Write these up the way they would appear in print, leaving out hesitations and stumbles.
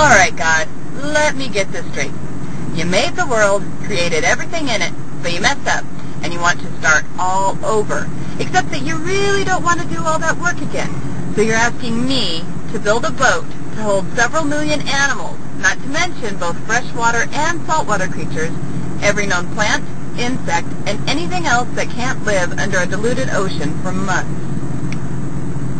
Alright, God, let me get this straight. You made the world, created everything in it, but you messed up, and you want to start all over. Except that you really don't want to do all that work again. So you're asking me to build a boat to hold several million animals, not to mention both freshwater and saltwater creatures, every known plant, insect, and anything else that can't live under a diluted ocean for months.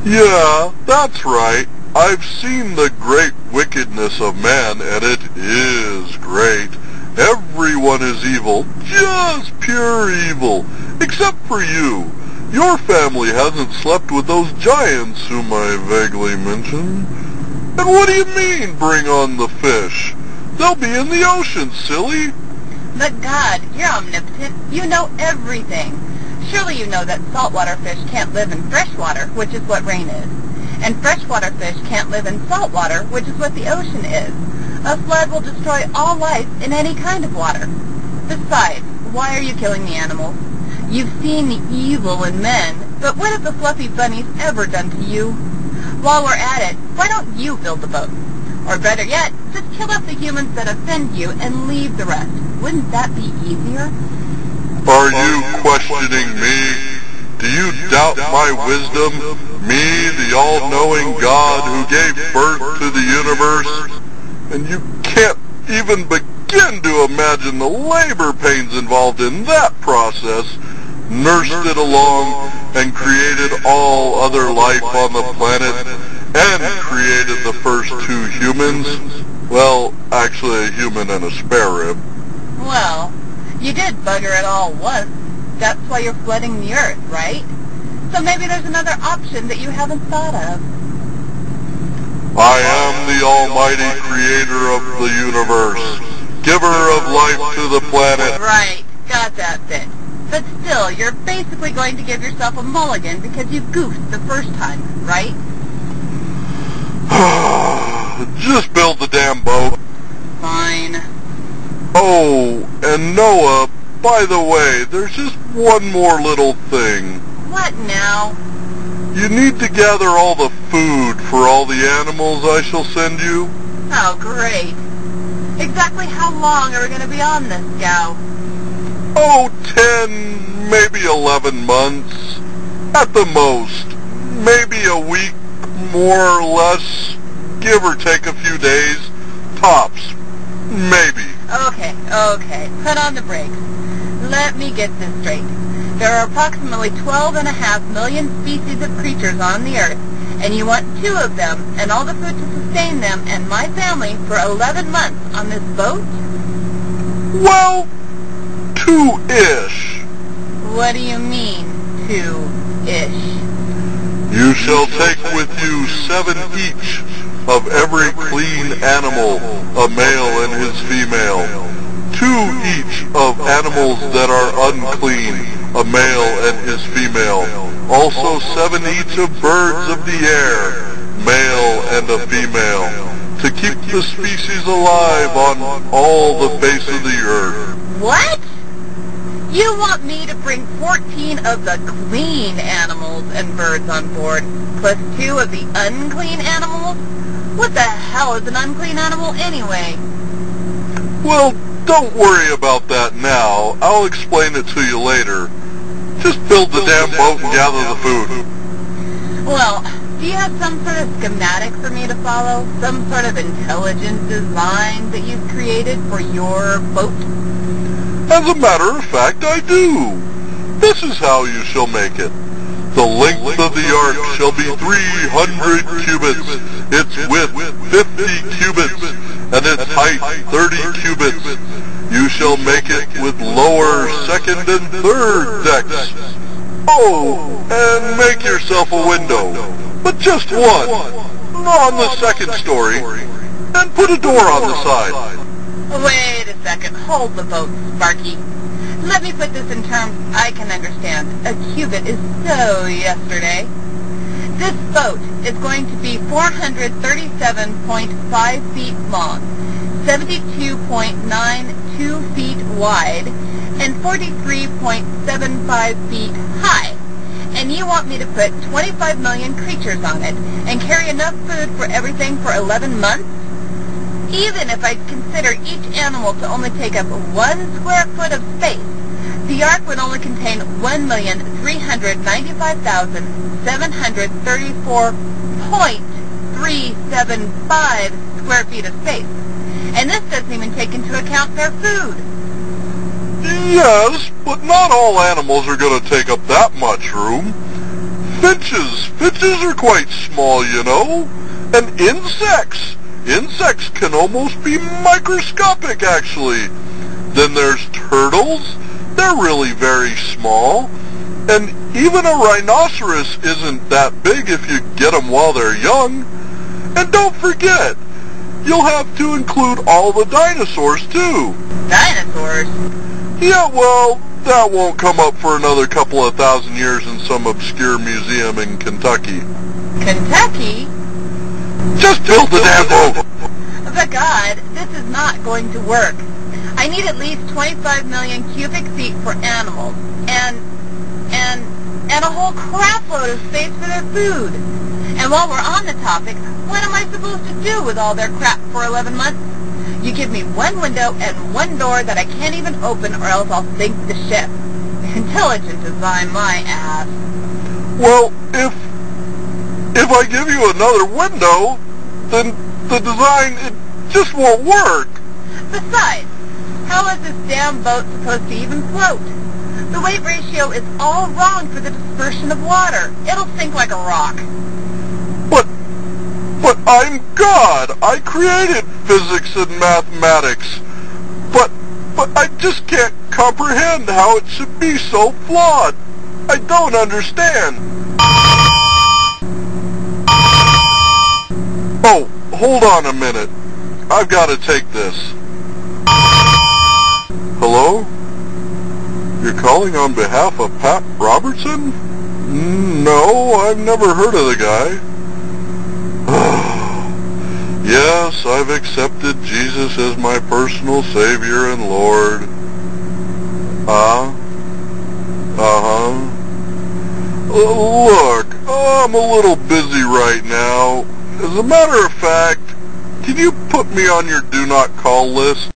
Yeah, that's right. I've seen the great wickedness of man, and it is great. Everyone is evil, just pure evil, except for you. Your family hasn't slept with those giants whom I vaguely mentioned. And what do you mean, bring on the fish? They'll be in the ocean, silly. But God, you're omnipotent. You know everything. Surely you know that saltwater fish can't live in freshwater, which is what rain is. And freshwater fish can't live in saltwater, which is what the ocean is. A flood will destroy all life in any kind of water. Besides, why are you killing the animals? You've seen the evil in men, but what have the fluffy bunnies ever done to you? While we're at it, why don't you build the boat? Or better yet, just kill off the humans that offend you and leave the rest. Wouldn't that be easier? Are you questioning me? Do you doubt my wisdom? Me, the all-knowing God who gave birth to the universe? And you can't even begin to imagine the labor pains involved in that process. Nursed it along and created all other life on the planet and created the first two humans. Well, actually a human and a spare rib. Well, you did bugger it all once. That's why you're flooding the earth, right? So maybe there's another option that you haven't thought of. I am the almighty creator of the universe, giver of life to the planet. Right, got that bit. But still, you're basically going to give yourself a mulligan because you goofed the first time, right? Just build the damn boat. Fine. Oh, and Noah, by the way, there's just one more little thing. What now? You need to gather all the food for all the animals I shall send you. Oh, great. Exactly how long are we going to be on this scow? Oh, 10, maybe 11 months. At the most. Maybe a week, more or less. Give or take a few days. Tops. Maybe. Okay. Put on the brakes. Let me get this straight. There are approximately 12.5 million species of creatures on the Earth, and you want 2 of them and all the food to sustain them and my family for 11 months on this boat? Well, 2-ish. What do you mean, 2-ish? You shall take with you 7 each of every clean animal, a male and his female. 2 each of animals that are unclean, a male and his female. Also 7 each of birds of the air, male and a female, to keep the species alive on all the face of the earth. What? You want me to bring 14 of the clean animals and birds on board, plus 2 of the unclean animals? What the hell is an unclean animal anyway? Well, don't worry about that now. I'll explain it to you later. Just build the damn boat and gather the food. Well, do you have some sort of schematic for me to follow? Some sort of intelligent design that you've created for your boat? As a matter of fact, I do. This is how you shall make it. The length of the ark shall be 300 cubits, its width 50 cubits, and its height 30 cubits. You shall make it with lower, second, and third decks. Oh, and make yourself a window, but just one, on the second story, and put a door on the side. Wait a second. Hold the boat, Sparky. Let me put this in terms I can understand. A cubit is so yesterday. This boat is going to be 437.5 feet long, 72.92 feet wide, and 43.75 feet high. And you want me to put 25 million creatures on it and carry enough food for everything for 11 months? Even if I consider each animal to only take up 1 square foot of space, the Ark would only contain 1,395,734.375 square feet of space. And this doesn't even take into account their food. Yes, but not all animals are going to take up that much room. Finches are quite small, you know. And insects can almost be microscopic, actually. Then there's turtles. They're really very small. And even a rhinoceros isn't that big if you get them while they're young. And don't forget, you'll have to include all the dinosaurs, too. Dinosaurs? Yeah, well, that won't come up for another couple of thousand years in some obscure museum in Kentucky. Kentucky? Just build the damn boat! But God, this is not going to work. I need at least 25 million cubic feet for animals, and a whole crapload of space for their food. And while we're on the topic, what am I supposed to do with all their crap for 11 months? You give me 1 window and 1 door that I can't even open, or else I'll sink the ship. Intelligent design, my ass. Well, if I give you another window, then the design, it just won't work. Besides, how is this damn boat supposed to even float? The weight ratio is all wrong for the dispersion of water. It'll sink like a rock. But I'm God. I created physics and mathematics. But I just can't comprehend how it should be so flawed. I don't understand. Oh, hold on a minute. I've got to take this. Hello? You're calling on behalf of Pat Robertson? No, I've never heard of the guy. Yes, I've accepted Jesus as my personal Savior and Lord. Look, I'm a little busy right now. As a matter of fact, can you put me on your do not call list?